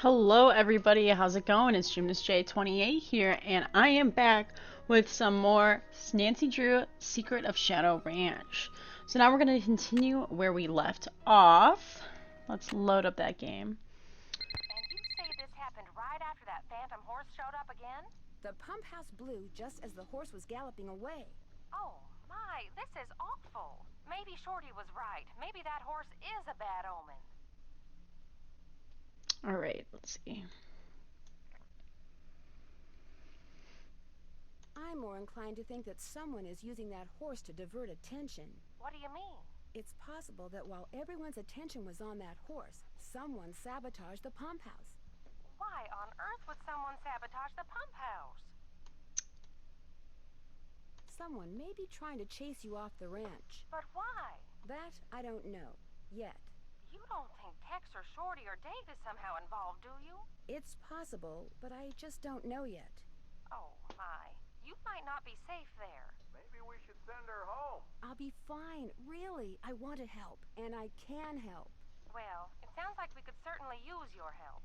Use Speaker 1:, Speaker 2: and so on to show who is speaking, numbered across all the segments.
Speaker 1: Hello everybody, how's it going? It's GymnastJ28 here, and I am back with some more Nancy Drew Secret of Shadow Ranch. So now we're going to continue where we left off. Let's load up that game.
Speaker 2: And you say this happened right after that phantom horse showed up again?
Speaker 3: The pump house blew just as the horse was galloping away.
Speaker 2: Oh, my, this is awful. Maybe Shorty was right. Maybe that horse is a bad omen.
Speaker 1: Alright, let's see.
Speaker 3: I'm more inclined to think that someone is using that horse to divert attention.
Speaker 2: What do you mean?
Speaker 3: It's possible that while everyone's attention was on that horse, someone sabotaged the pump house.
Speaker 2: Why on earth would someone sabotage the pump house?
Speaker 3: Someone may be trying to chase you off the ranch.
Speaker 2: But why?
Speaker 3: That I don't know, yet.
Speaker 2: You don't think Tex or Shorty or Dave is somehow involved, do you?
Speaker 3: It's possible, but I just don't know yet.
Speaker 2: Oh, my. You might not be safe there.
Speaker 4: Maybe we should send her home.
Speaker 3: I'll be fine, really. I want to help, and I can help.
Speaker 2: Well, it sounds like we could certainly use your help.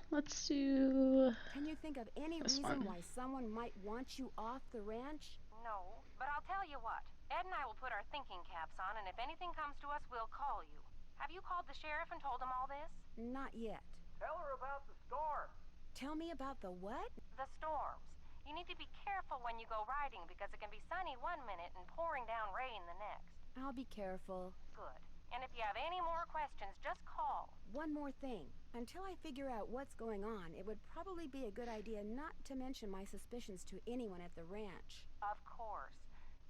Speaker 1: Let's do...
Speaker 3: Can you think of any
Speaker 1: this
Speaker 3: reason
Speaker 1: one.
Speaker 3: why someone might want you off the ranch?
Speaker 2: No, but I'll tell you what. Ed and I will put our thinking caps on, and if anything comes to us, we'll call you. Have you called the sheriff and told him all this?
Speaker 3: Not yet.
Speaker 4: Tell her about the storm.
Speaker 3: Tell me about the what?
Speaker 2: The storms. You need to be careful when you go riding because it can be sunny one minute and pouring down rain the next.
Speaker 3: I'll be careful.
Speaker 2: Good. And if you have any more questions, just call.
Speaker 3: One more thing. Until I figure out what's going on, it would probably be a good idea not to mention my suspicions to anyone at the ranch.
Speaker 2: Of course.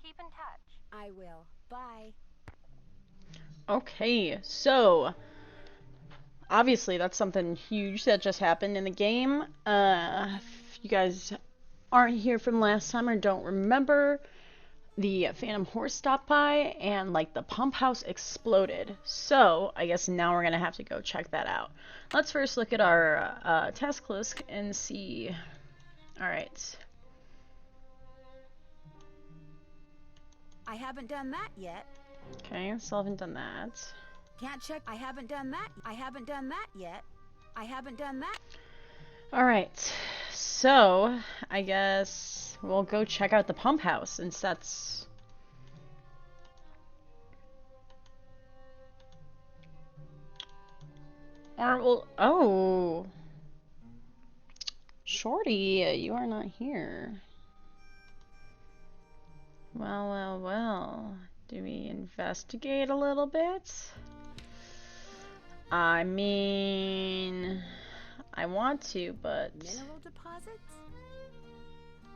Speaker 2: Keep in touch.
Speaker 3: I will. Bye.
Speaker 1: Okay, so... obviously that's something huge that just happened in the game. If you guys aren't here from last time or don't remember, the phantom horse stopped by and like the pump house exploded. So I guess now we're gonna have to go check that out. Let's first look at our task list and see. Alright.
Speaker 3: I haven't done that yet.
Speaker 1: Okay, still haven't done that.
Speaker 3: Can't check. I haven't done that. I haven't done that yet. I haven't done that.
Speaker 1: Alright, so I guess we'll go check out the pump house since that's... or well, oh, Shorty, you are not here. Well, do we investigate a little bit? I mean, I want to, but...
Speaker 3: Mineral deposits?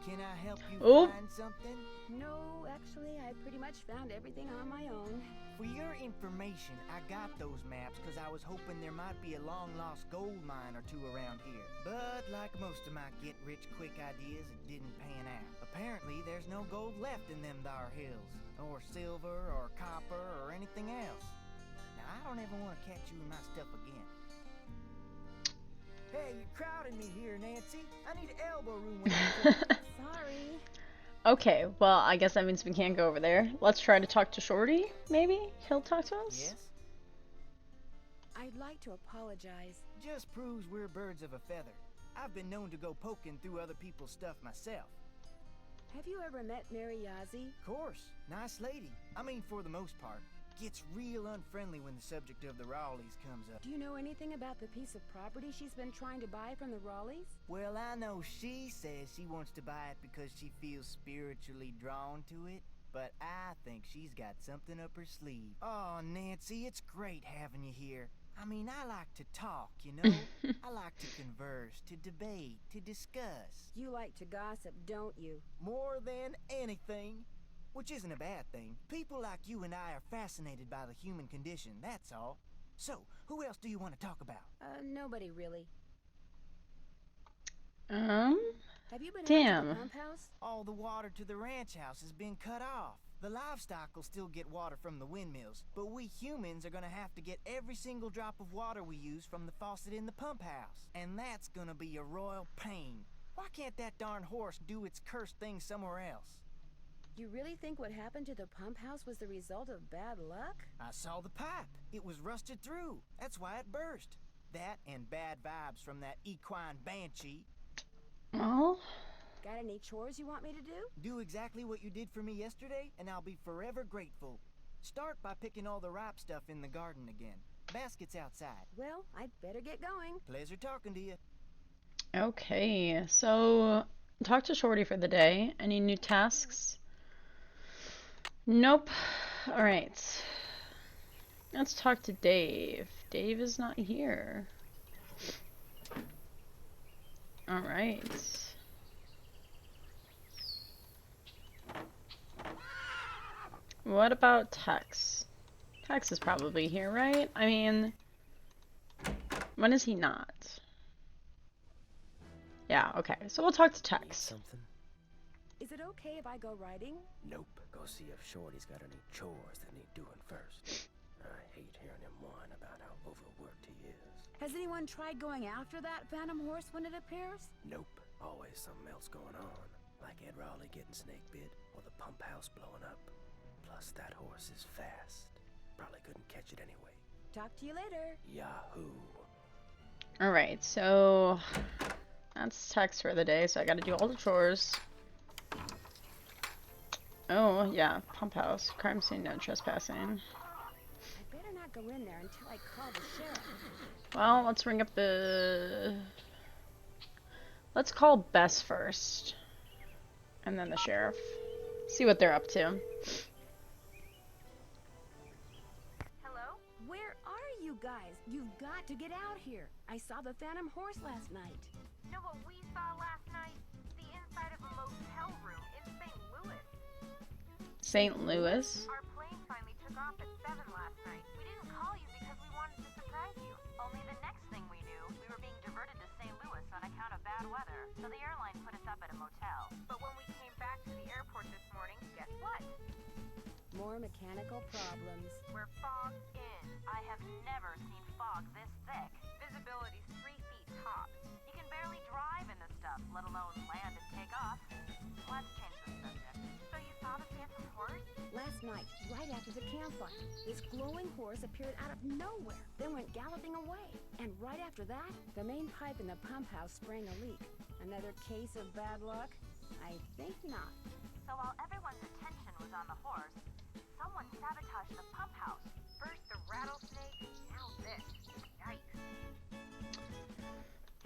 Speaker 5: Can I help you
Speaker 1: Oh.
Speaker 5: find something?
Speaker 3: No, actually, I pretty much found everything on my own.
Speaker 5: For your information, I got those maps because I was hoping there might be a long-lost gold mine or two around here. But like most of my get-rich-quick ideas, it didn't pan out. Apparently, there's no gold left in them thar hills, or silver, or copper, or anything else. Now, I don't ever want to catch you in my stuff again. Hey, you're crowding me here, Nancy. I need elbow room when you
Speaker 3: Sorry.
Speaker 1: Okay, well, I guess that means we can't go over there. Let's try to talk to Shorty, maybe? He'll talk to us?
Speaker 5: Yes?
Speaker 3: I'd like to apologize.
Speaker 5: Just proves we're birds of a feather. I've been known to go poking through other people's stuff myself.
Speaker 3: Have you ever met Mary Yazzie?
Speaker 5: Course, nice lady. I mean, for the most part. Gets real unfriendly when the subject of the Rowleys comes up.
Speaker 3: Do you know anything about the piece of property she's been trying to buy from the Rowleys?
Speaker 5: Well, I know she says she wants to buy it because she feels spiritually drawn to it, but I think she's got something up her sleeve. Oh, Nancy, it's great having you here. I mean, I like to talk, you know? I like to converse, to debate, to discuss.
Speaker 3: You like to gossip, don't you?
Speaker 5: More than anything. Which isn't a bad thing. People like you and I are fascinated by the human condition, that's all. So, who else do you want to talk about?
Speaker 3: Nobody really. Have you been out to
Speaker 1: Damn.
Speaker 3: the pump house?
Speaker 5: All the water to the ranch house has been cut off. The livestock will still get water from the windmills, but we humans are gonna have to get every single drop of water we use from the faucet in the pump house. And that's gonna be a royal pain. Why can't that darn horse do its cursed thing somewhere else?
Speaker 3: You really think what happened to the pump house was the result of bad luck?
Speaker 5: I saw the pipe. It was rusted through. That's why it burst. That and bad vibes from that equine banshee.
Speaker 1: Well,
Speaker 3: Got any chores you want me to do?
Speaker 5: Do exactly what you did for me yesterday, and I'll be forever grateful. Start by picking all the ripe stuff in the garden again. Basket's outside.
Speaker 3: Well, I'd better get going.
Speaker 5: Pleasure talking to you.
Speaker 1: okay. So, talk to Shorty for the day. Any new tasks? Nope. Alright. Let's talk to Dave. Dave is not here. Alright. What about Tex? Tex is probably here, right? I mean, when is he not? Yeah, okay. So we'll talk to
Speaker 6: Need
Speaker 1: Tex.
Speaker 6: something?
Speaker 3: Is it okay if I go riding?
Speaker 6: Nope. Go see if Shorty's got any chores that need doing first. I hate hearing him whine about how overworked he is.
Speaker 3: Has anyone tried going after that phantom horse when it appears?
Speaker 6: Nope. Always something else going on. Like Ed Raleigh getting snake bit or the pump house blowing up. Plus, that horse is fast. Probably couldn't catch it anyway.
Speaker 3: Talk to you later.
Speaker 6: Yahoo.
Speaker 1: Alright, so that's Tex for the day, so I gotta do all the chores. Oh, yeah, pump house. Crime scene, no trespassing.
Speaker 3: I better not go in there until I call the sheriff.
Speaker 1: Well, let's ring up the... Let's call Bess first. And then the sheriff. See what they're up to.
Speaker 2: Hello?
Speaker 3: Where are you guys? You've got to get out here. I saw the phantom horse last night.
Speaker 2: Know what we saw last night? The inside of a motel room in St. Louis.
Speaker 1: St. Louis.
Speaker 2: Our plane finally took off at 7 last night. We didn't call you because we wanted to surprise you. Only the next thing we knew, we were being diverted to St. Louis on account of bad weather. So the airline put us up at a motel. But when we came back to the airport this morning, guess what?
Speaker 3: More mechanical problems.
Speaker 2: We're fogged in. I have never seen fog this thick. Visibility's 3 feet top. You can barely drive in this stuff, let alone land and take off. Let's change the subject. So you saw the phantom horse?
Speaker 3: Last night, right after the campfire, this glowing horse appeared out of nowhere, then went galloping away. And right after that, the main pipe in the pump house sprang a leak. Another case of bad luck? I think not.
Speaker 2: So while everyone's attention was on the horse, someone sabotaged the pump house. First the rattlesnake, now this. Yikes.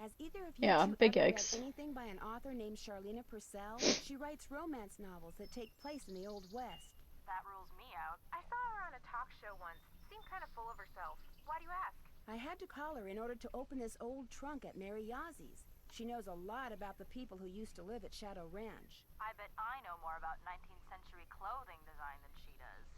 Speaker 3: Has either of you
Speaker 1: Yeah,
Speaker 3: two
Speaker 1: big
Speaker 3: ever read
Speaker 1: yikes.
Speaker 3: anything by an author named Charlena Purcell? She writes romance novels that take place in the Old West.
Speaker 2: That rules me out. I saw her on a talk show once. Seemed kind of full of herself. Why do you ask?
Speaker 3: I had to call her in order to open this old trunk at Mary Yazzie. She knows a lot about the people who used to live at Shadow Ranch.
Speaker 2: I bet I know more about 19th century clothing design than she does.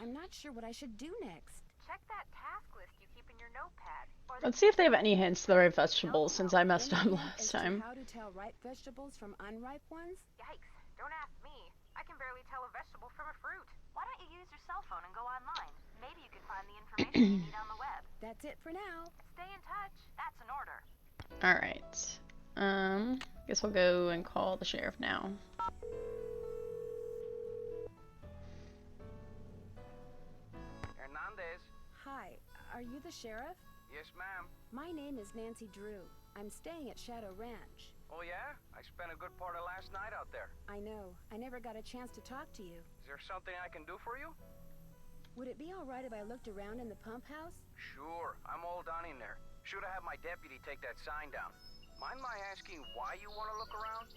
Speaker 3: I'm not sure what I should do next.
Speaker 2: Check that task list you keep in your notepad. Or
Speaker 1: Let's see if they have any hints to the right vegetables, since I messed
Speaker 3: Any
Speaker 1: up
Speaker 3: hint
Speaker 1: last
Speaker 3: as to
Speaker 1: time.
Speaker 3: How to tell ripe vegetables from unripe ones?
Speaker 2: Yikes, don't ask me. I can barely tell a vegetable from a fruit. Why don't you use your cell phone and go online? Maybe you can find the information you need on the web.
Speaker 3: That's it for now.
Speaker 2: Stay in touch. That's an order.
Speaker 1: Alright. Guess we'll go and call the sheriff now.
Speaker 4: Hernandez.
Speaker 3: Hi, are you the sheriff?
Speaker 4: Yes, ma'am.
Speaker 3: My name is Nancy Drew. I'm staying at Shadow Ranch.
Speaker 4: Oh, yeah? I spent a good part of last night out there.
Speaker 3: I know. I never got a chance to talk to you.
Speaker 4: Is there something I can do for you?
Speaker 3: Would it be all right if I looked around in the pump house?
Speaker 4: Sure. I'm all done in there. Should have had my deputy take that sign down. Mind my asking why you want to look around?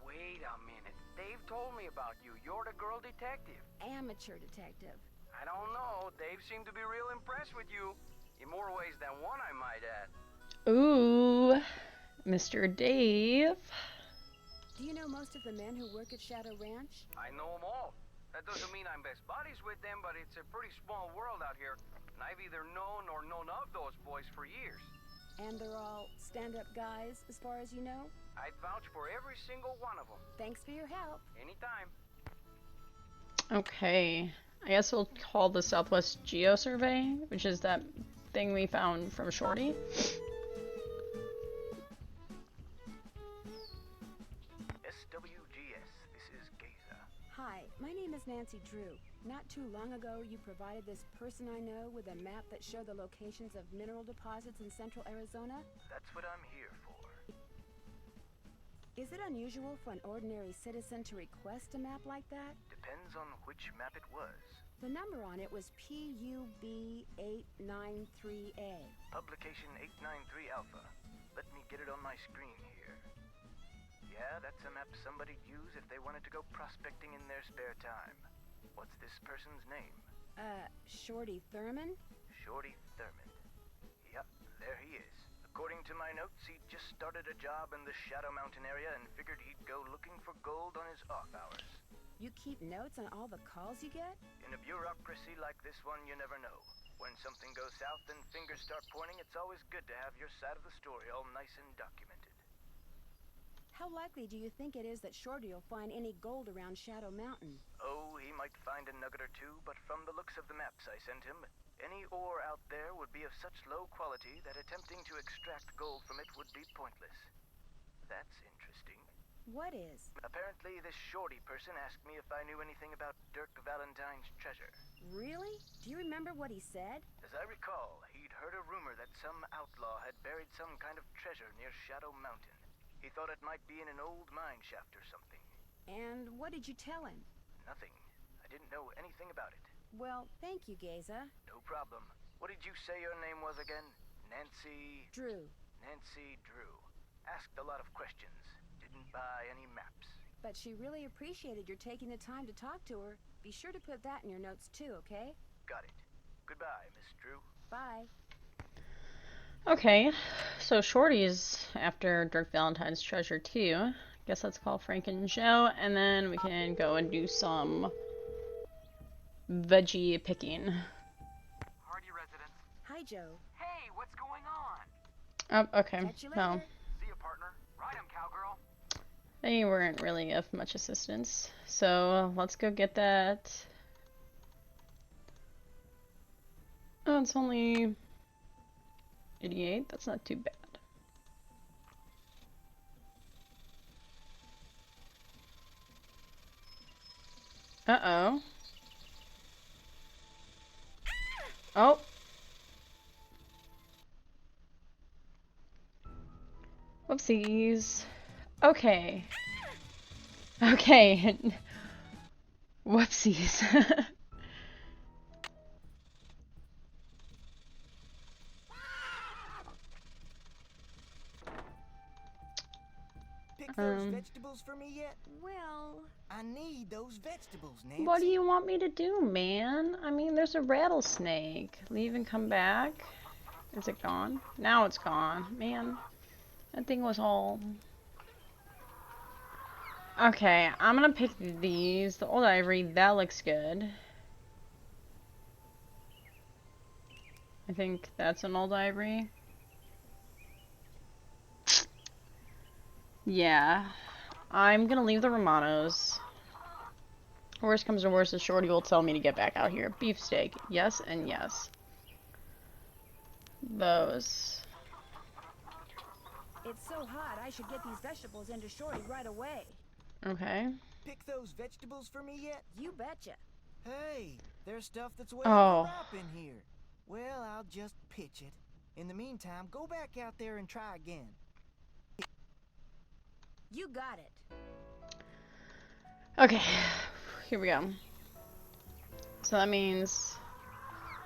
Speaker 4: Wait a minute. Dave told me about you. You're the girl detective.
Speaker 3: Amateur detective.
Speaker 4: I don't know. Dave seemed to be real impressed with you. In more ways than one, I might add.
Speaker 1: Ooh, Mr. Dave.
Speaker 3: Do you know most of the men who work at Shadow Ranch?
Speaker 4: I know them all. That doesn't mean I'm best buddies with them, but it's a pretty small world out here. And I've either known or known of those boys for years.
Speaker 3: And they're all stand-up guys, as far as you know?
Speaker 4: I'd vouch for every single one of them.
Speaker 3: Thanks for your help.
Speaker 4: Anytime.
Speaker 1: Okay. I guess we'll call the Southwest Geo Survey, which is that thing we found from Shorty.
Speaker 6: SWGS, this is Gaza.
Speaker 3: Hi, my name is Nancy Drew. Not too long ago, you provided this person I know with a map that showed the locations of mineral deposits in central Arizona.
Speaker 5: That's what I'm here for.
Speaker 3: Is it unusual for an ordinary citizen to request a map like that?
Speaker 5: Depends on which map it was.
Speaker 3: The number on it was PUB893A.
Speaker 5: Publication 893 Alpha. Let me get it on my screen here. Yeah, that's a map somebody'd use if they wanted to go prospecting in their spare time. What's this person's name?
Speaker 3: Shorty Thurman?
Speaker 5: Shorty Thurman. Yep, there he is. According to my notes, he just started a job in the Shadow Mountain area and figured he'd go looking for gold on his off hours.
Speaker 3: You keep notes on all the calls you get?
Speaker 5: In a bureaucracy like this one, you never know. When something goes south and fingers start pointing, it's always good to have your side of the story all nice and documented.
Speaker 3: How likely do you think it is that Shorty will find any gold around Shadow Mountain?
Speaker 5: Oh, he might find a nugget or two, but from the looks of the maps I sent him, any ore out there would be of such low quality that attempting to extract gold from it would be pointless. That's interesting.
Speaker 3: What is?
Speaker 5: Apparently, this Shorty person asked me if I knew anything about Dirk Valentine's treasure.
Speaker 3: Really? Do you remember what he said?
Speaker 5: As I recall, he'd heard a rumor that some outlaw had buried some kind of treasure near Shadow Mountain. He thought it might be in an old mine shaft or something.
Speaker 3: And what did you tell him?
Speaker 5: Nothing. I didn't know anything about it.
Speaker 3: Well, thank you, Geza.
Speaker 5: No problem. What did you say your name was again? Nancy...
Speaker 3: Drew.
Speaker 5: Nancy Drew. Asked a lot of questions. Didn't buy any maps.
Speaker 3: But she really appreciated your taking the time to talk to her. Be sure to put that in your notes too, okay?
Speaker 5: Got it. Goodbye, Miss Drew.
Speaker 3: Bye.
Speaker 1: Okay, so Shorty's after Dirk Valentine's treasure too. Guess let's call Frank and Joe, and then we can go and do some veggie picking.
Speaker 4: Hardy residents.
Speaker 3: Hi, Joe.
Speaker 4: Hey, what's going on?
Speaker 1: Oh, okay.
Speaker 3: Catch you
Speaker 1: Well,
Speaker 3: later.
Speaker 4: See ya, partner. Ride 'em, cowgirl.
Speaker 1: they weren't really of much assistance, so let's go get that. Oh, it's only 88. That's not too bad. Uh-oh. Oh. Whoopsies. Okay. Okay. Whoopsies.
Speaker 5: Pick those vegetables for me yet?
Speaker 3: Well,
Speaker 5: I need those vegetables, Nancy.
Speaker 1: What do you want me to do, man? I mean, there's a rattlesnake. Leave and come back. Is it gone? Now it's gone. Man, that thing was all... Okay, I'm gonna pick these. The old ivory, that looks good. I think that's an old ivory. Yeah. I'm gonna leave the Romanos. Worst comes to worst, the Shorty will tell me to get back out here. Beefsteak. Yes and yes. Those.
Speaker 3: it's so hot, I should get these vegetables into Shorty right away.
Speaker 1: Okay.
Speaker 5: Pick those vegetables for me yet?
Speaker 3: You betcha.
Speaker 5: Hey, there's stuff that's waiting
Speaker 1: Oh.
Speaker 5: to ripe in here. Well, I'll just pitch it. In the meantime, go back out there and try again.
Speaker 3: You got it.
Speaker 1: Okay. Here we go. So that means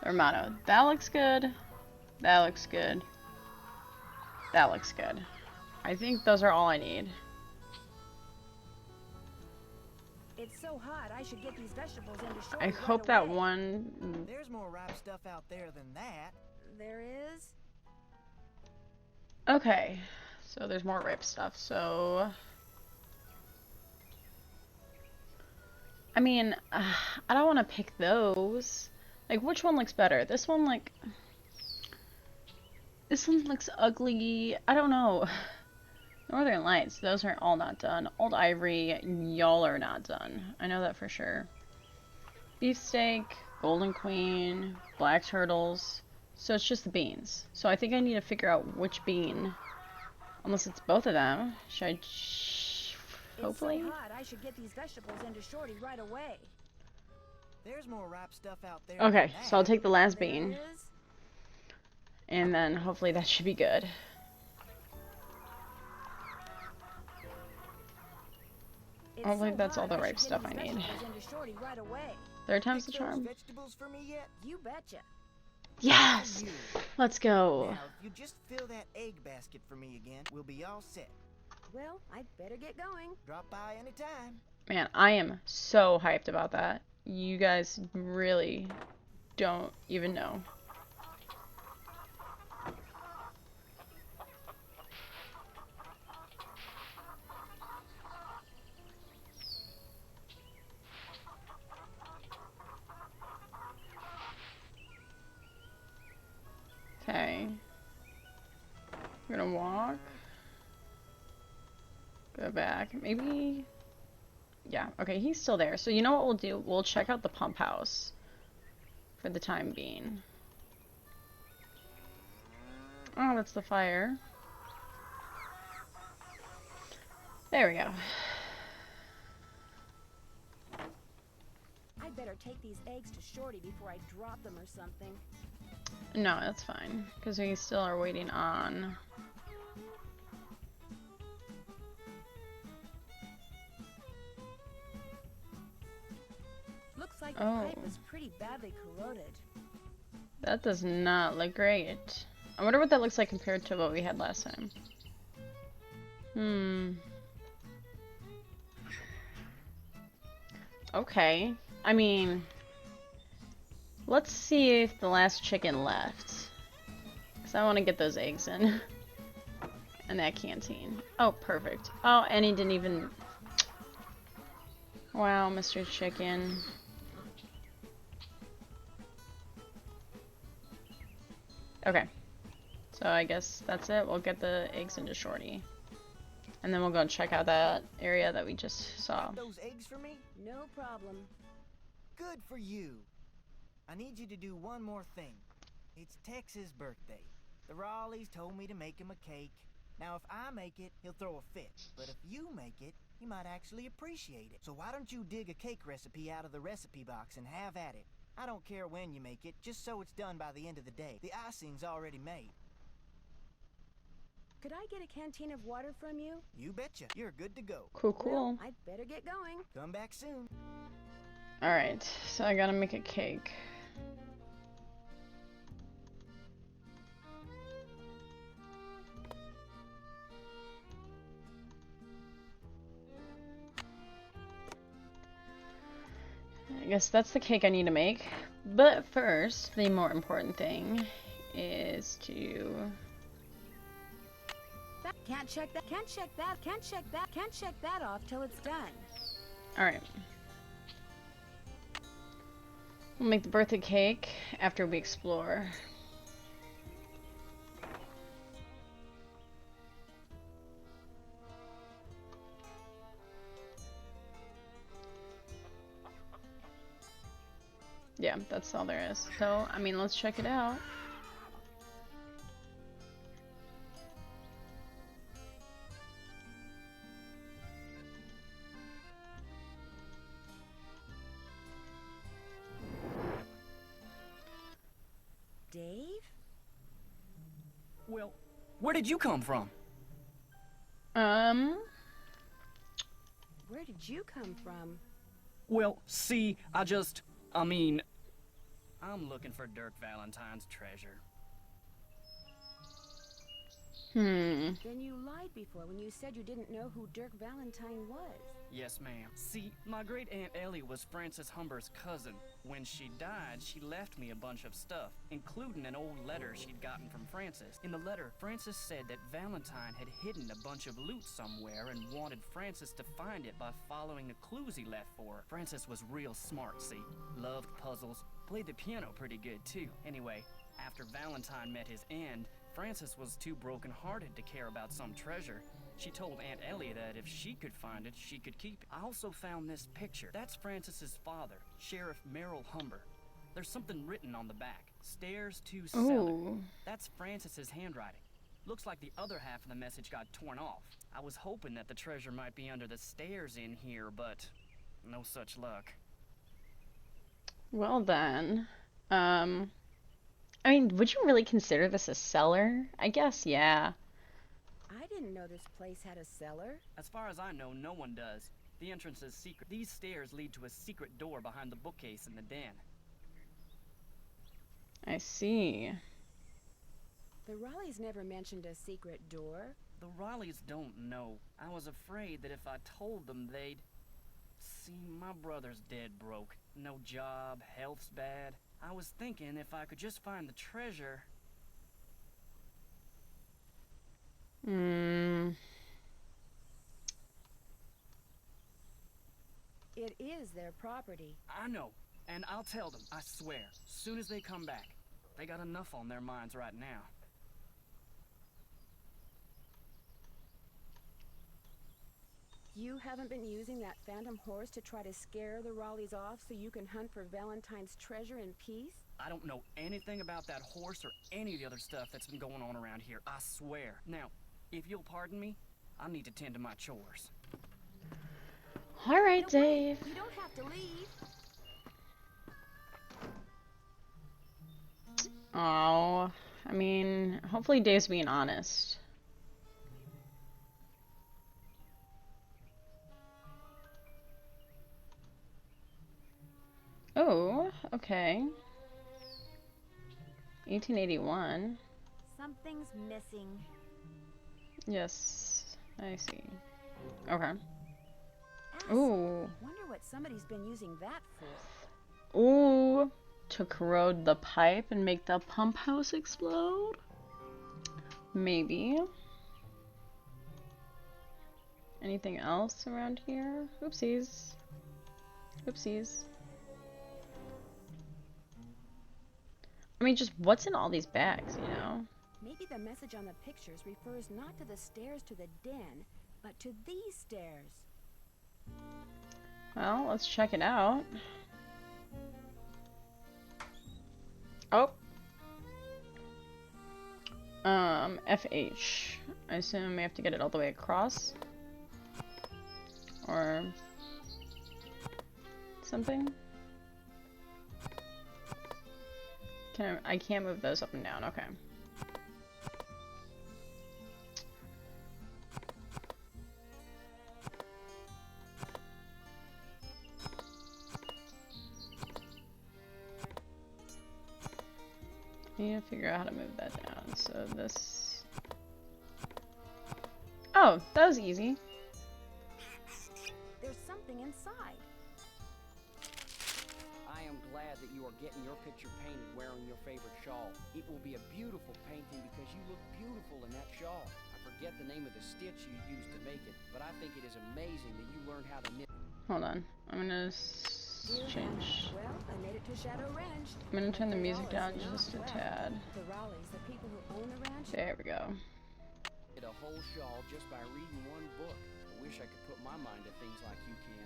Speaker 1: the Romano. That looks good. That looks good. That looks good. I think those are all I need.
Speaker 3: It's so hot, I should get these vegetables into Shorty
Speaker 1: I
Speaker 3: right
Speaker 1: hope that
Speaker 3: away.
Speaker 1: one...
Speaker 5: There's more ripe stuff out there than that.
Speaker 3: There is?
Speaker 1: Okay. So there's more ripe stuff, so... I mean, I don't want to pick those. Like, which one looks better? This one, like... This one looks ugly. I don't know. Northern Lights, those are all not done. Old Ivory, y'all are not done. I know that for sure. Beefsteak, Golden Queen, Black Turtles. So it's just the beans. So I think I need to figure out which bean. Unless it's both of them. Should I... Hopefully?
Speaker 3: It's so hot, I should get these vegetables into Shorty right away.
Speaker 5: There's more ripe stuff out there.
Speaker 1: Okay,
Speaker 5: than
Speaker 1: so I'll
Speaker 5: that.
Speaker 1: take the last
Speaker 3: There
Speaker 1: bean,
Speaker 3: it is.
Speaker 1: and then hopefully that should be good.
Speaker 3: It's
Speaker 1: Hopefully
Speaker 3: so
Speaker 1: that's all
Speaker 3: hot,
Speaker 1: the
Speaker 3: I
Speaker 1: ripe
Speaker 3: should
Speaker 1: stuff
Speaker 3: get
Speaker 1: I
Speaker 3: these
Speaker 1: need.
Speaker 3: vegetables into Shorty right away.
Speaker 1: Third time's the
Speaker 5: Pick those
Speaker 1: charm.
Speaker 5: vegetables for me yet?
Speaker 3: You betcha.
Speaker 1: Yes!
Speaker 5: You.
Speaker 1: Let's go.
Speaker 5: Now, if you just fill that egg basket for me again, we'll be all set.
Speaker 3: Well, I'd better get going.
Speaker 5: Drop by anytime.
Speaker 1: Man, I am so hyped about that. You guys really don't even know. Okay. We're gonna walk. Go back. Maybe. Yeah, okay, he's still there. So you know what we'll do? We'll check out the pump house for the time being. Oh, that's the fire. There we go.
Speaker 3: I'd better take these eggs to Shorty before I drop them or something.
Speaker 1: No, that's fine, because we still are waiting on...
Speaker 3: Looks like the
Speaker 1: Oh.
Speaker 3: pipe is pretty badly corroded.
Speaker 1: That does not look great. I wonder what that looks like compared to what we had last time. Okay. I mean... Let's see if the last chicken left. Because I want to get those eggs in. And that canteen. Oh, perfect. Oh, and he didn't even... Wow, Mr. Chicken. Okay. So I guess that's it. We'll get the eggs into Shorty. And then we'll go check out that area that we just saw.
Speaker 5: Got those eggs for me?
Speaker 3: No problem.
Speaker 5: Good for you. I need you to do one more thing. It's Tex's birthday. The Raleighs told me to make him a cake. Now, if I make it, he'll throw a fit. But if you make it, he might actually appreciate it. So why don't you dig a cake recipe out of the recipe box and have at it? I don't care when you make it, just so it's done by the end of the day. The icing's already made.
Speaker 3: Could I get a canteen of water from you?
Speaker 5: You betcha. You're good to go.
Speaker 1: Cool, cool.
Speaker 3: Well, I'd better get going.
Speaker 5: Come back soon.
Speaker 1: Alright, so I gotta make a cake. I guess that's the cake I need to make. But first, the more important thing is to...
Speaker 3: Can't check that, can't check that, can't check that, can't check that off till it's done.
Speaker 1: Alright. We'll make the birthday cake after we explore. Yeah, that's all there is. So, I mean, let's check it out.
Speaker 3: Dave?
Speaker 7: Well, where did you come from?
Speaker 3: Where did you come from?
Speaker 7: Well, see, I'm looking for Dirk Valentine's treasure.
Speaker 1: Hmm.
Speaker 3: Then you lied before when you said you didn't know who Dirk Valentine was.
Speaker 7: Yes, ma'am. See, my great-aunt Ellie was Francis Humber's cousin. When she died, she left me a bunch of stuff, including an old letter she'd gotten from Francis. In the letter, Francis said that Valentine had hidden a bunch of loot somewhere and wanted Francis to find it by following the clues he left for her. Francis was real smart, see? Loved puzzles, played the piano pretty good, too. Anyway, after Valentine met his end, Francis was too broken-hearted to care about some treasure. She told Aunt Ellie that if she could find it, she could keep it. I also found this picture. That's Francis's father, Sheriff Merrill Humber. There's something written on the back. Stairs to cellar.
Speaker 1: Ooh.
Speaker 7: That's Francis's handwriting. Looks like the other half of the message got torn off. I was hoping that the treasure might be under the stairs in here, but no such luck.
Speaker 1: Well then, I mean, would you really consider this a cellar? I guess, yeah.
Speaker 3: I didn't know this place had a cellar.
Speaker 7: As far as I know, no one does. The entrance is secret. These stairs lead to a secret door behind the bookcase in the den.
Speaker 1: I see.
Speaker 3: The Raleighs never mentioned a secret door.
Speaker 7: The Raleighs don't know. I was afraid that if I told them, they'd... See, my brother's dead broke. No job, health's bad. I was thinking if I could just find the treasure...
Speaker 3: It is their property.
Speaker 7: I know, and I'll tell them, I swear, soon as they come back. They got enough on their minds right now.
Speaker 3: You haven't been using that phantom horse to try to scare the Raleighs off so you can hunt for Valentine's treasure in peace?
Speaker 7: I don't know anything about that horse or any of the other stuff that's been going on around here, I swear. Now, if you'll pardon me, I need to tend to my chores.
Speaker 1: All right, Dave.
Speaker 3: You don't have to leave.
Speaker 1: Oh, I mean, hopefully Dave's being honest. Oh, okay. 1881.
Speaker 2: Something's missing.
Speaker 1: Yes, I see. Okay.
Speaker 3: Ask.
Speaker 1: Ooh.
Speaker 3: Wonder what somebody's been using that for.
Speaker 1: Ooh. To corrode the pipe and make the pump house explode? Maybe. Anything else around here? Oopsies. Oopsies. I mean, just what's in all these bags, you know?
Speaker 3: Maybe the message on the pictures refers not to the stairs to the den, but to these stairs.
Speaker 1: Well, let's check it out. Oh. FH. I assume we have to get it all the way across. Or something. I can't move those up and down, okay. I need to figure out how to move that down. So this... Oh, that was easy.
Speaker 3: There's something inside.
Speaker 8: I am glad that you are getting your picture painted wearing your favorite shawl. It will be a beautiful painting because you look beautiful in that shawl. I forget the name of the stitch you used to make it, but I think it is amazing that you learned how to knit.
Speaker 1: Hold on. I'm gonna change.
Speaker 3: Well, I made it to Shadow Ranch.
Speaker 1: I'm gonna turn the music down
Speaker 3: Wallace,
Speaker 1: just a
Speaker 3: well,
Speaker 1: tad.
Speaker 3: The Raleighs, the people who own the ranch.
Speaker 1: There we go.
Speaker 8: Did a whole shawl just by reading one book. I wish I could put my mind to things like you can.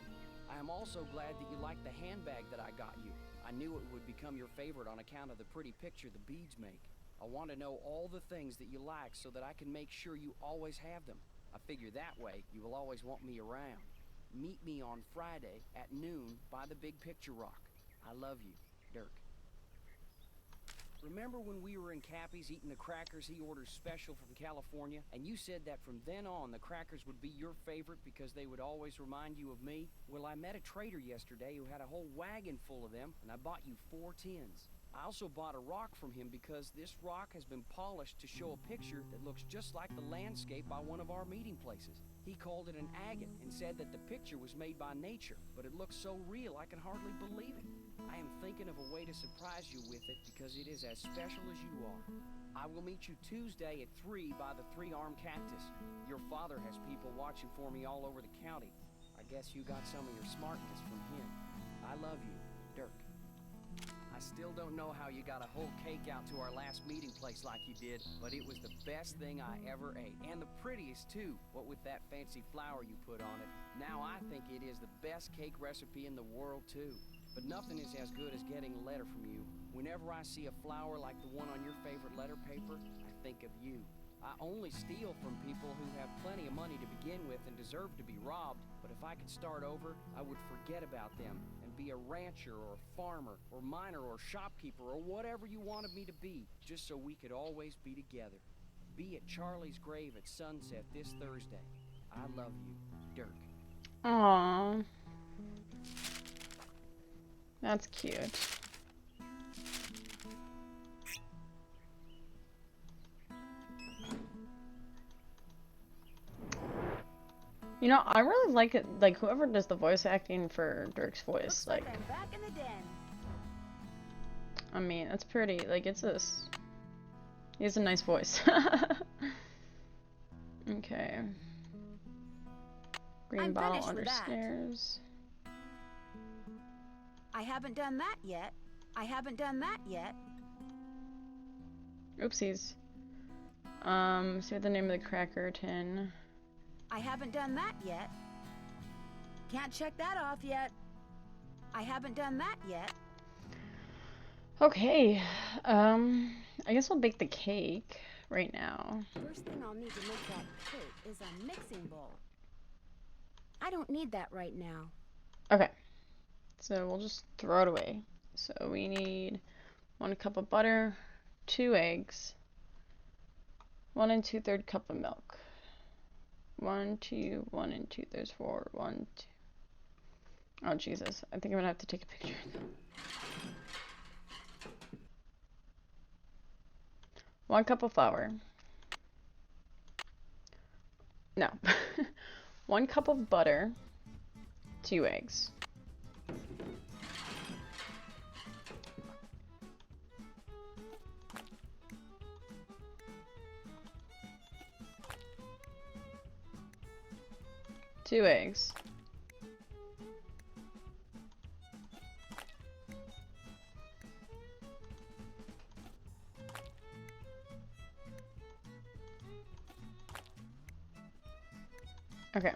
Speaker 8: I am also glad that you like the handbag that I got you. I knew it would become your favorite on account of the pretty picture the beads make. I want to know all the things that you like so that I can make sure you always have them. I figure that way you will always want me around. Meet me on Friday at noon by the Big Picture Rock. I love you, Dirk. Remember when we were in Cappy's eating the crackers he orders special from California? And you said that from then on the crackers would be your favorite because they would always remind you of me? Well, I met a trader yesterday who had a whole wagon full of them, and I bought you 4 tins. I also bought a rock from him because this rock has been polished to show a picture that looks just like the landscape by one of our meeting places. He called it an agate and said that the picture was made by nature, but it looks so real I can hardly believe it. I am thinking of a way to surprise you with it because it is as special as you are. I will meet you Tuesday at 3 by the 3-Armed Cactus. Your father has people watching for me all over the county. I guess you got some of your smartness from him. I love you, Dirk. I still don't know how you got a whole cake out to our last meeting place like you did, but it was the best thing I ever ate. And the prettiest, too, what with that fancy flower you put on it. Now I think it is the best cake recipe in the world, too. But nothing is as good as getting a letter from you. Whenever I see a flower like the one on your favorite letter paper, I think of you. I only steal from people who have plenty of money to begin with and deserve to be robbed, but if I could start over, I would forget about them and be a rancher or a farmer or miner or shopkeeper or whatever you wanted me to be, just so we could always be together. Be at Charlie's grave at sunset this Thursday. I love you, Dirk.
Speaker 1: Aww. That's cute. You know, I really like it, like, whoever does the voice acting for Dirk's voice, like,
Speaker 3: I'm back in the den.
Speaker 1: I mean, it's pretty, like, it's this, he has a nice voice. Okay. Green
Speaker 3: I'm
Speaker 1: bottle
Speaker 3: finished
Speaker 1: under
Speaker 3: with that.
Speaker 1: stairs.
Speaker 3: I haven't done that yet. I haven't done that yet.
Speaker 1: Oopsies. See what the name of the cracker tin.
Speaker 3: I haven't done that yet. Can't check that off yet. I haven't done that yet.
Speaker 1: Okay. I guess I'll bake the cake right now.
Speaker 3: First thing I'll need to make that cake is a mixing bowl. I don't need that right now.
Speaker 1: Okay. So we'll just throw it away. So we need 1 cup of butter, 2 eggs, 1 2/3 cup of milk. 1, 2, 1 2/3, 4, 1, 2. Oh Jesus! I think I'm gonna have to take a picture. 1 cup of flour. No. 1 cup of butter. 2 eggs. Two eggs. Okay.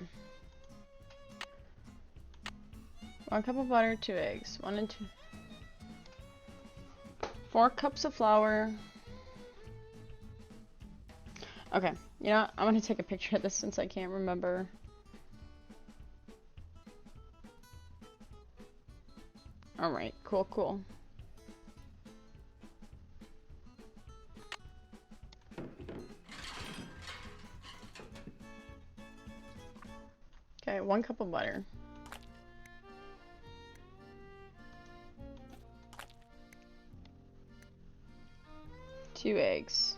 Speaker 1: 1 cup of butter, 2 eggs. 1 and 2. 4 cups of flour. Okay, you know what? I'm gonna take a picture of this since I can't remember. Alright, cool. Okay, 1 cup of butter. Two eggs.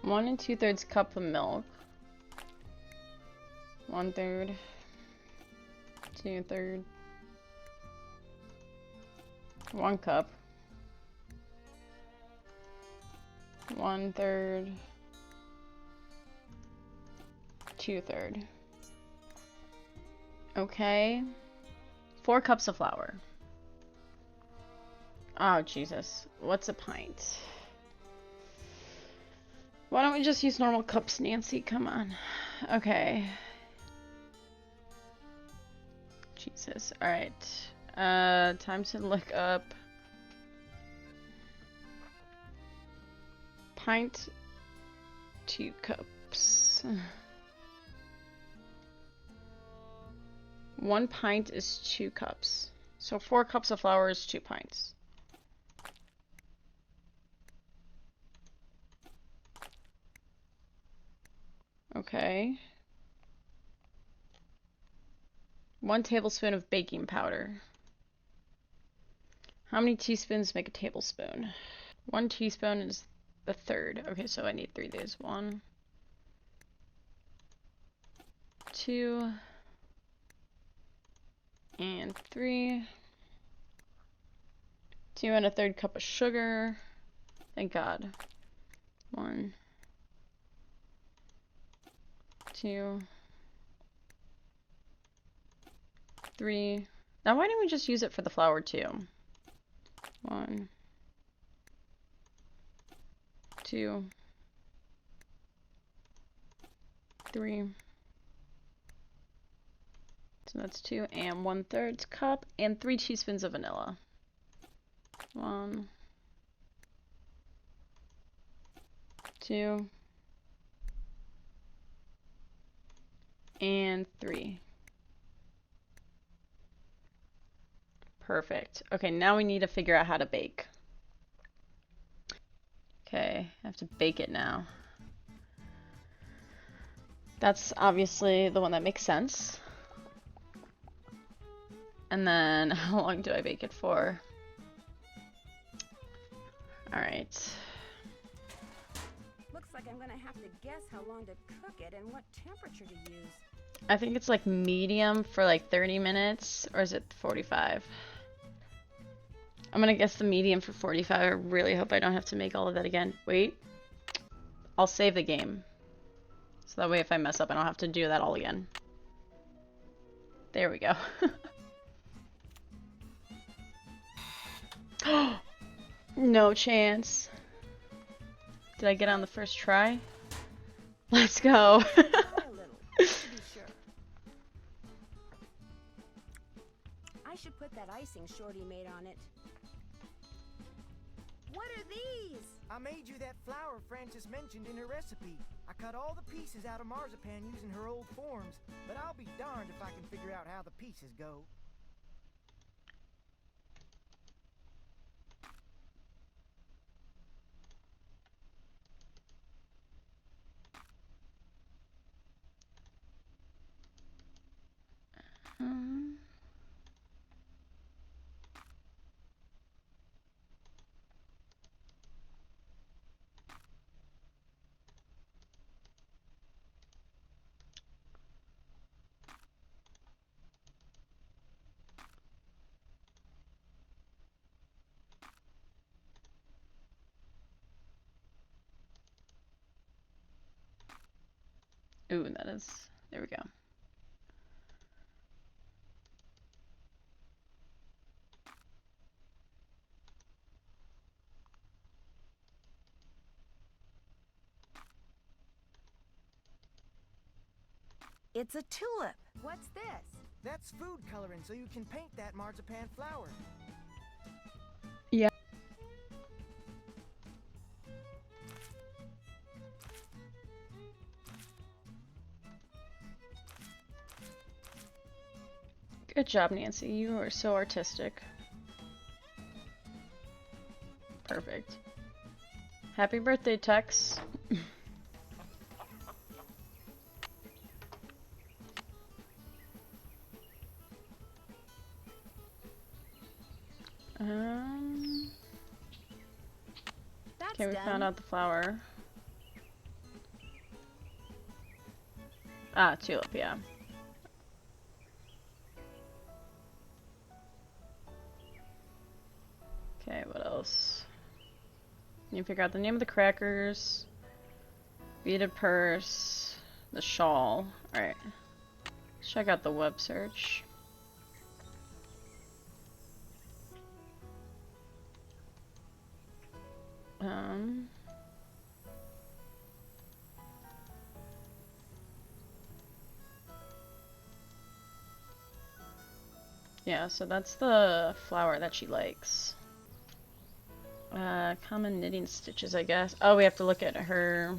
Speaker 1: 1 2/3 cup of milk. 1/3. 2/3. 1 cup. 1/3. 2/3. Okay. 4 cups of flour. Oh, Jesus. What's a pint? Why don't we just use normal cups, Nancy? Come on. Okay. Jesus. Alright. Time to look up pint, 2 cups. 1 pint is 2 cups. So 4 cups of flour is 2 pints. Okay. 1 tablespoon of baking powder. How many teaspoons make a tablespoon? 1 teaspoon is the third. Okay, so I need 3 days. 1, 2, and 3. 2 1/3 cup of sugar. Thank God. 1, 2, 3. Now why didn't we just use it for the flour too? 1, 2, 3. So that's 2 and 1/3 cup and 3 teaspoons of vanilla. 1, 2, And 3. Perfect. Okay, now we need to figure out how to bake. Okay, I have to bake it now. That's obviously the one that makes sense. And then, how long do I bake it for? Alright.
Speaker 3: Looks like I'm gonna have to guess how long to cook it and what temperature to use.
Speaker 1: I think it's like medium for like 30 minutes, or is it 45? I'm gonna guess the medium for 45. I really hope I don't have to make all of that again. Wait. I'll save the game. So that way if I mess up, I don't have to do that all again. There we go. No chance. Did I get on the first try? Let's go.
Speaker 3: A little, to be sure. I should put that icing Shorty made on it. What are these?
Speaker 5: I made you that flour Frances mentioned in her recipe. I cut all the pieces out of marzipan using her old forms, but I'll be darned if I can figure out how the pieces go.
Speaker 1: Ooh, that is... There we go.
Speaker 3: It's a tulip. What's this?
Speaker 5: That's food coloring so you can paint that marzipan flower.
Speaker 1: Yeah. Good job, Nancy. You are so artistic. Perfect. Happy birthday, Tex.
Speaker 3: That's
Speaker 1: Okay, we
Speaker 3: done.
Speaker 1: found out the flower. Ah, tulip, yeah. Okay, what else? You figure out the name of the crackers, beaded purse, the shawl. Alright. Let's check out the web search. Yeah, so that's the flower that she likes. Common knitting stitches, I guess. Oh, we have to look at her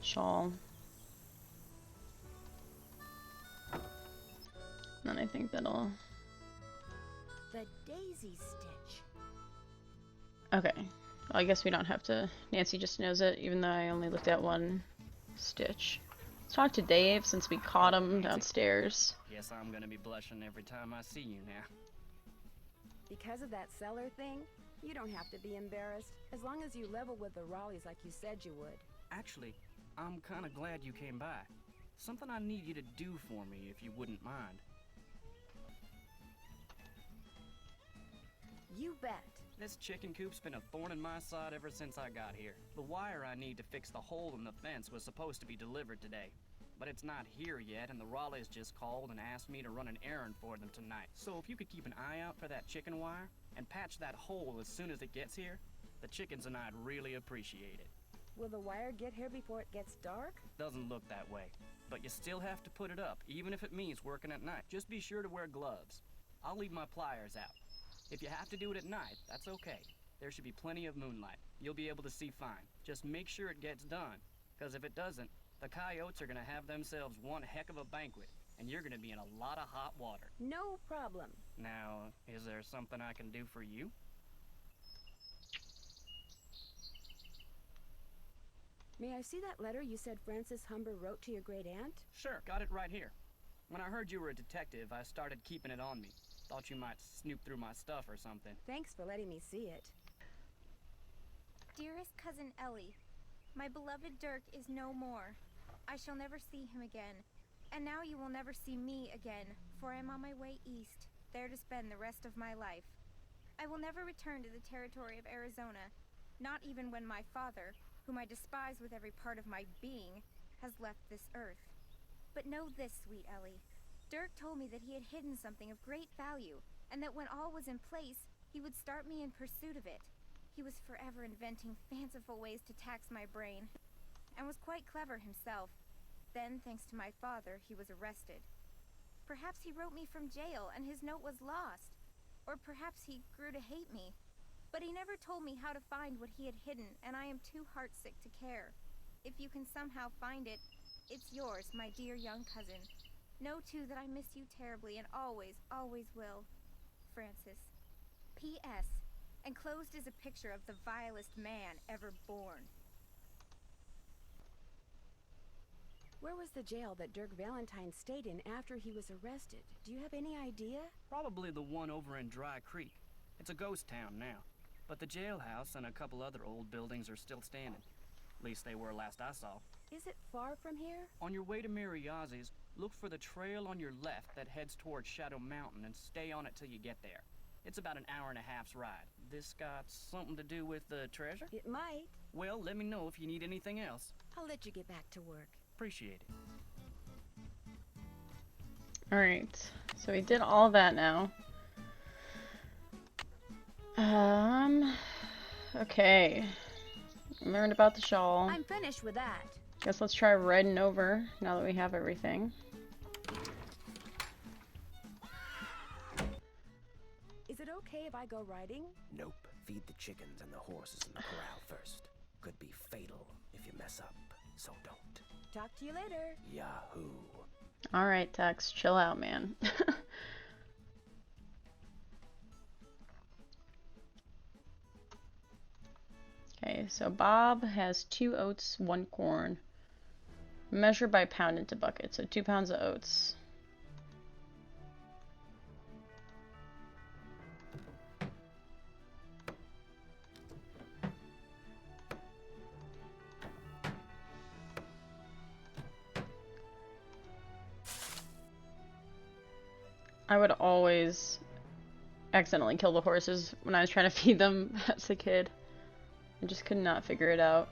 Speaker 1: shawl. And I think that'll...
Speaker 3: The daisy stitch.
Speaker 1: Okay. Well, I guess we don't have to... Nancy just knows it, even though I only looked at one stitch. Let's talk to Dave, since we caught him downstairs.
Speaker 7: Guess I'm gonna be blushing every time I see you now.
Speaker 3: Because of that cellar thing, you don't have to be embarrassed, as long as you level with the Raleighs like you said you would.
Speaker 7: Actually, I'm kinda glad you came by. Something I need you to do for me, if you wouldn't mind.
Speaker 3: You bet.
Speaker 7: This chicken coop's been a thorn in my side ever since I got here. The wire I need to fix the hole in the fence was supposed to be delivered today, but it's not here yet, and the Raleighs just called and asked me to run an errand for them tonight. So if you could keep an eye out for that chicken wire, and patch that hole as soon as it gets here, the chickens and I'd really appreciate it.
Speaker 3: Will the wire get here before it gets dark?
Speaker 7: Doesn't look that way, but you still have to put it up, even if it means working at night. Just be sure to wear gloves. I'll leave my pliers out. If you have to do it at night, that's okay. There should be plenty of moonlight. You'll be able to see fine. Just make sure it gets done, because if it doesn't, The coyotes are gonna have themselves one heck of a banquet, and you're gonna be in a lot of hot water.
Speaker 3: No problem.
Speaker 7: Now, is there something I can do for you?
Speaker 3: May I see that letter you said Francis Humber wrote to your great aunt?
Speaker 7: Sure, got it right here. When I heard you were a detective, I started keeping it on me. Thought you might snoop through my stuff or something.
Speaker 3: Thanks for letting me see it.
Speaker 9: Dearest cousin Ellie, my beloved Dirk is no more. I shall never see him again. And now you will never see me again, for I am on my way east, there to spend the rest of my life. I will never return to the territory of Arizona, not even when my father, whom I despise with every part of my being, has left this earth. But know this, sweet Ellie. Dirk told me that he had hidden something of great value, and that when all was in place, he would start me in pursuit of it. He was forever inventing fanciful ways to tax my brain, and was quite clever himself. Then, thanks to my father, he was arrested. Perhaps he wrote me from jail, and his note was lost. Or perhaps he grew to hate me. But he never told me how to find what he had hidden, and I am too heartsick to care. If you can somehow find it, it's yours, my dear young cousin. Know, too, that I miss you terribly and always, always will. Francis. P.S. Enclosed is a picture of the vilest man ever born.
Speaker 3: Where was the jail that Dirk Valentine stayed in after he was arrested? Do you have any idea?
Speaker 7: Probably the one over in Dry Creek. It's a ghost town now. But the jailhouse and a couple other old buildings are still standing. At least they were last I saw.
Speaker 3: Is it far from here?
Speaker 7: On your way to Mariazzi's, look for the trail on your left that heads towards Shadow Mountain and stay on it till you get there. It's about an hour and a half's ride. This got something to do with the treasure?
Speaker 3: It might.
Speaker 7: Well, let me know if you need anything else.
Speaker 3: I'll let you get back to work.
Speaker 7: Appreciate it.
Speaker 1: Alright, so we did all that now. Okay. Learned about the shawl.
Speaker 3: I'm finished with that.
Speaker 1: Guess let's try riding over now that we have everything.
Speaker 3: Is it okay if I go riding?
Speaker 6: Nope. Feed the chickens and the horses in the corral first. Could be fatal if you mess up, so don't.
Speaker 3: Talk to you later.
Speaker 6: Yahoo.
Speaker 1: Alright, Tex, chill out, man. Okay, so Bob has 2 oats, 1 corn. Measure by pound into bucket, so 2 pounds of oats. I would always accidentally kill the horses when I was trying to feed them as a kid. I just could not figure it out.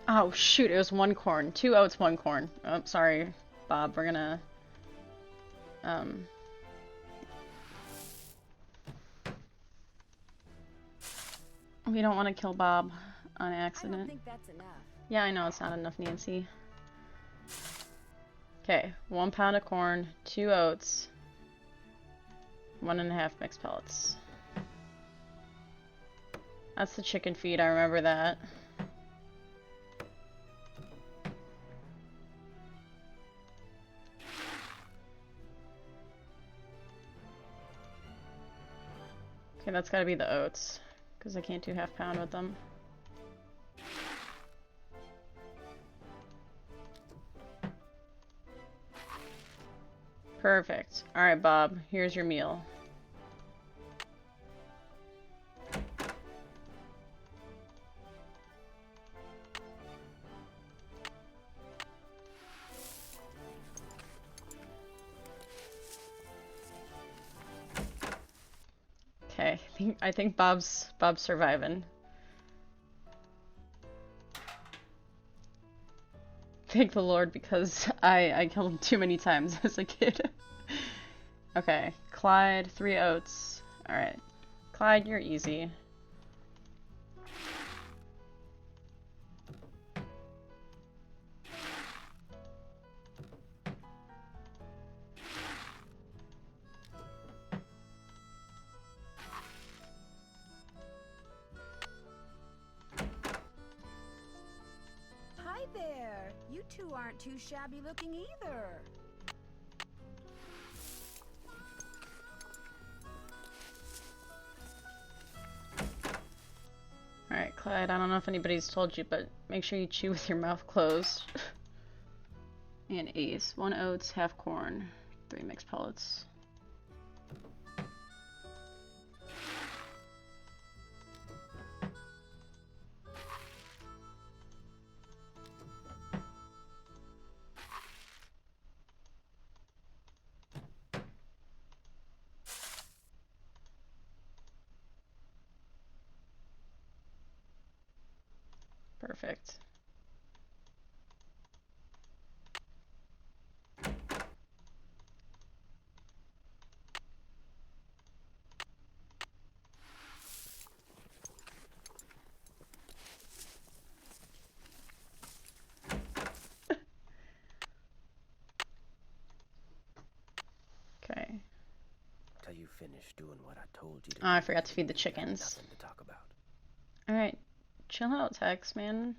Speaker 1: Oh shoot, it was 1 corn. 2 oats, 1 corn. Oh, sorry, Bob. We're gonna... We don't want to kill Bob on
Speaker 3: I
Speaker 1: accident.
Speaker 3: don't think that's enough.
Speaker 1: Yeah, I know it's not enough, Nancy. Okay, 1 pound of corn, 2 oats, 1.5 mixed pellets. That's the chicken feed, I remember that. Okay, that's gotta be the oats, because I can't do half pound with them. Perfect. Alright, Bob, here's your meal. Okay, I think Bob's surviving. Thank the Lord, because I killed him too many times as a kid. Okay, Clyde, 3 oats. Alright. Clyde, you're easy.
Speaker 3: there. You two aren't too shabby looking either.
Speaker 1: Alright, Clyde, I don't know if anybody's told you, but make sure you chew with your mouth closed. And Ace. 1 oats, half corn, 3 mixed pellets. Perfect. Okay.
Speaker 6: Till you finish doing what I told you to
Speaker 1: Oh, I
Speaker 6: do,
Speaker 1: forgot to feed the
Speaker 6: we got
Speaker 1: chickens.
Speaker 6: Nothing to talk about.
Speaker 1: Alright. Chill out, Tex, man.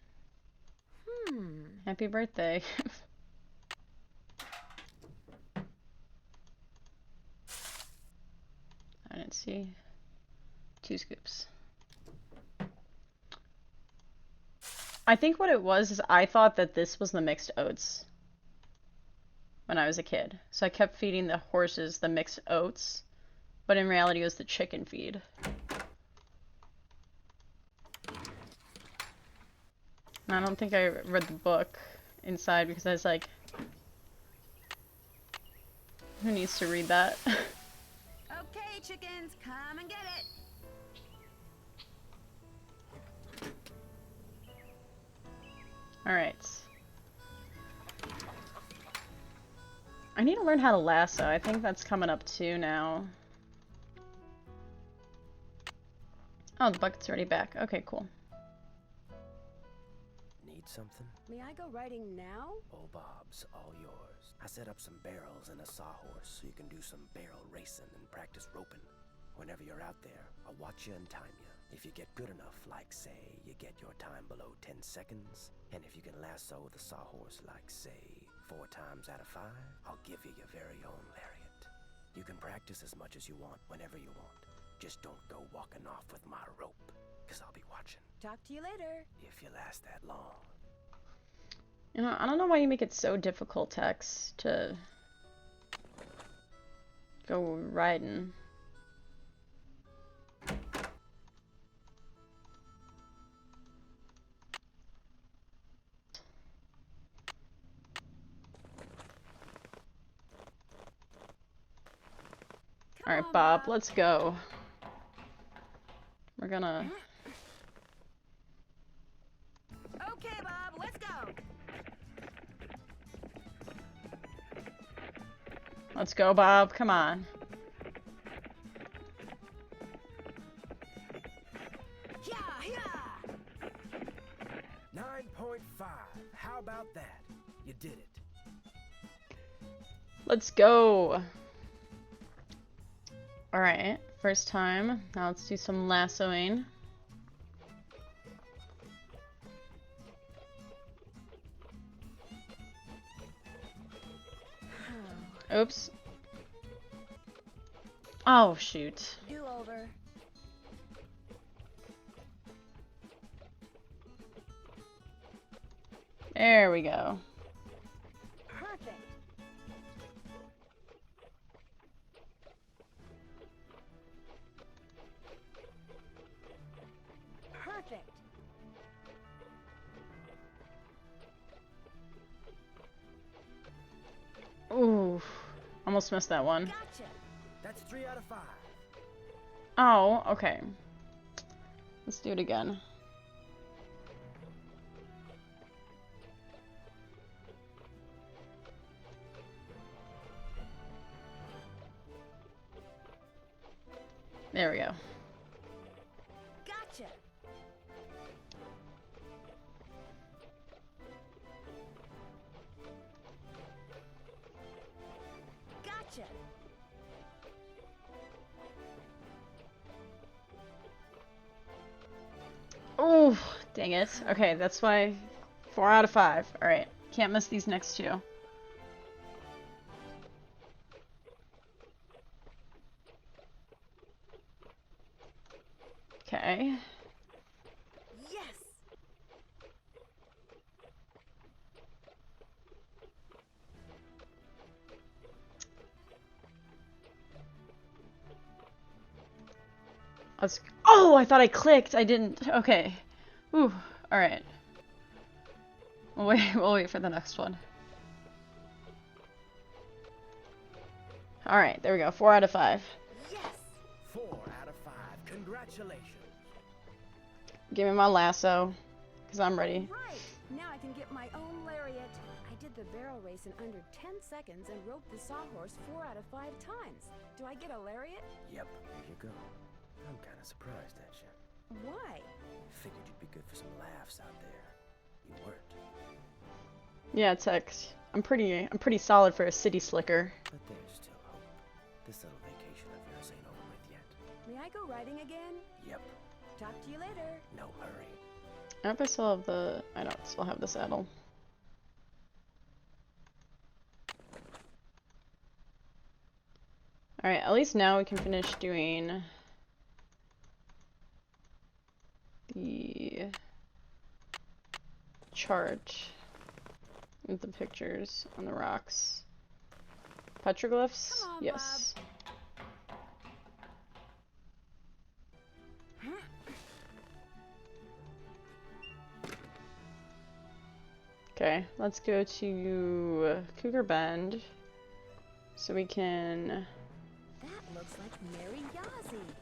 Speaker 1: Happy birthday. I didn't see. 2 scoops. I think what it was is I thought that this was the mixed oats when I was a kid. So I kept feeding the horses the mixed oats, but in reality it was the chicken feed. And I don't think I read the book inside because I was like, who needs to read that?
Speaker 3: Okay, chickens, come and get it.
Speaker 1: Alright. I need to learn how to lasso. I think that's coming up too now. Oh, the bucket's already back. Okay, cool.
Speaker 6: Need something?
Speaker 3: May I go riding now?
Speaker 6: Old Bob's all yours. I set up some barrels and a sawhorse so you can do some barrel racing and practice roping. Whenever you're out there, I'll watch you and time you. If you get good enough, like say, you get your time below 10 seconds, and if you can lasso the sawhorse like say, 4 times out of 5, I'll give you your very own lariat. You can practice as much as you want, whenever you want. Just don't go walking off with my rope, 'cause I'll be watching.
Speaker 3: Talk to you later.
Speaker 6: If you last that long.
Speaker 1: You know, I don't know why you make it so difficult, Tex, to go riding. Alright, Bob, let's go. We're gonna...
Speaker 3: Okay, Bob, let's go.
Speaker 1: Let's go, Bob. Come on.
Speaker 3: Yeah, yeah.
Speaker 6: 9.5. How about that? You did it.
Speaker 1: Let's go. Alright, first time. Now let's do some lassoing. Oops. Oh, shoot.
Speaker 3: Do over.
Speaker 1: There we go.
Speaker 3: Perfect. Perfect.
Speaker 1: Ooh. Almost missed that one.
Speaker 3: Gotcha.
Speaker 6: That's 3 out of 5.
Speaker 1: Oh, okay. Let's do it again. There we go.
Speaker 3: Gotcha. Gotcha.
Speaker 1: Oh, dang it. Okay, that's why 4 out of 5. Alright. Can't miss these next two. Okay.
Speaker 3: Yes!
Speaker 1: Let's. Oh, I thought I clicked. I didn't. Okay. Ooh. All right. We'll wait for the next one. All right. There we go. 4 out of 5.
Speaker 3: Yes!
Speaker 6: 4 out of 5. Congratulations.
Speaker 1: Give me my lasso, cause I'm ready.
Speaker 3: Right! Now I can get my own lariat. I did the barrel race in under 10 seconds and roped the sawhorse 4 out of 5 times. Do I get a lariat?
Speaker 6: Yep, here you go. I'm kind of surprised at you.
Speaker 3: Why?
Speaker 6: Figured you'd be good for some laughs out there. You weren't.
Speaker 1: Yeah, Tex. I'm pretty solid for a city slicker.
Speaker 6: But there's still hope. This little vacation of yours ain't over with yet.
Speaker 3: May I go riding again?
Speaker 6: Yep,
Speaker 3: Talk to you later.
Speaker 6: no hurry.
Speaker 1: I hope I still have the. I don't still have the saddle. All right. At least now we can finish doing the chart with the pictures on the rocks. Petroglyphs?
Speaker 3: Come on,
Speaker 1: Yes. Okay, let's go to Cougar Bend so we can.
Speaker 3: That looks like Mary Yazzie.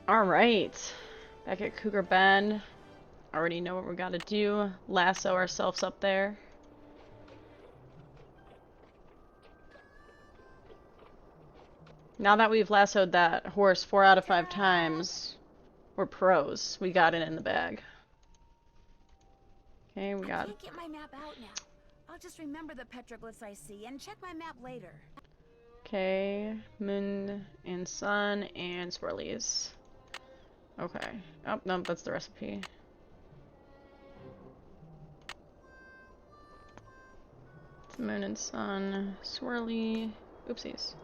Speaker 1: Alright, back at Cougar Bend. Already know what we gotta do. Lasso ourselves up there. Now that we've lassoed that horse 4 out of 5 times, we're pros. We got it in the bag. Okay, we
Speaker 3: I
Speaker 1: got.
Speaker 3: can't get my map out now. I'll just remember the petroglyphs I see and check my map later.
Speaker 1: Okay, moon and sun and swirlies. Okay. Oh, no, that's the recipe. It's moon and sun, swirly. Oopsies.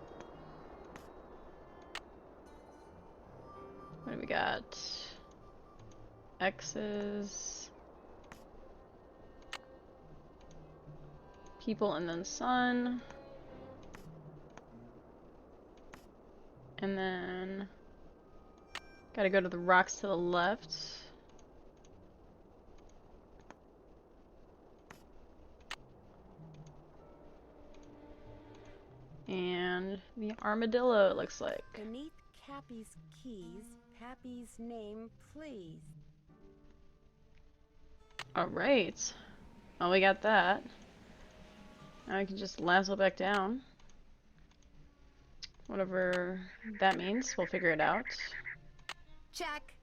Speaker 1: What do we got? X's. People and then sun. And then gotta go to the rocks to the left. And the armadillo, it looks like.
Speaker 3: Beneath Cappy's keys, Pappy's name, please.
Speaker 1: Alright. Well, we got that. Now we can just lasso back down. Whatever that means, we'll figure it out.
Speaker 3: Check.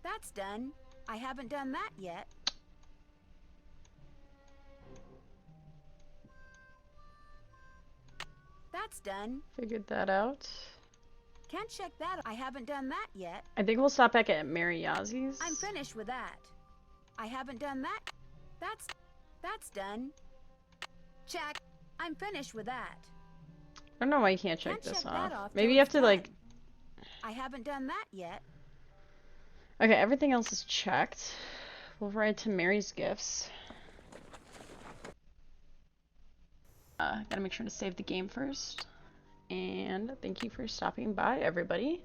Speaker 3: That's done. I haven't done that yet. That's done.
Speaker 1: Figured that out.
Speaker 3: Can't check that. I haven't done that yet.
Speaker 1: I think we'll stop back at Mary Yazie's.
Speaker 3: I'm finished with that. I haven't done that. That's done. Check. I'm finished with that.
Speaker 1: I don't know why you can't check
Speaker 3: Can't
Speaker 1: this
Speaker 3: check
Speaker 1: off.
Speaker 3: that off
Speaker 1: Maybe
Speaker 3: till
Speaker 1: you have
Speaker 3: it's
Speaker 1: to, like...
Speaker 3: done. I haven't done that yet.
Speaker 1: Okay, everything else is checked. We'll ride to Mary's Gifts. Gotta make sure to save the game first. And thank you for stopping by, everybody.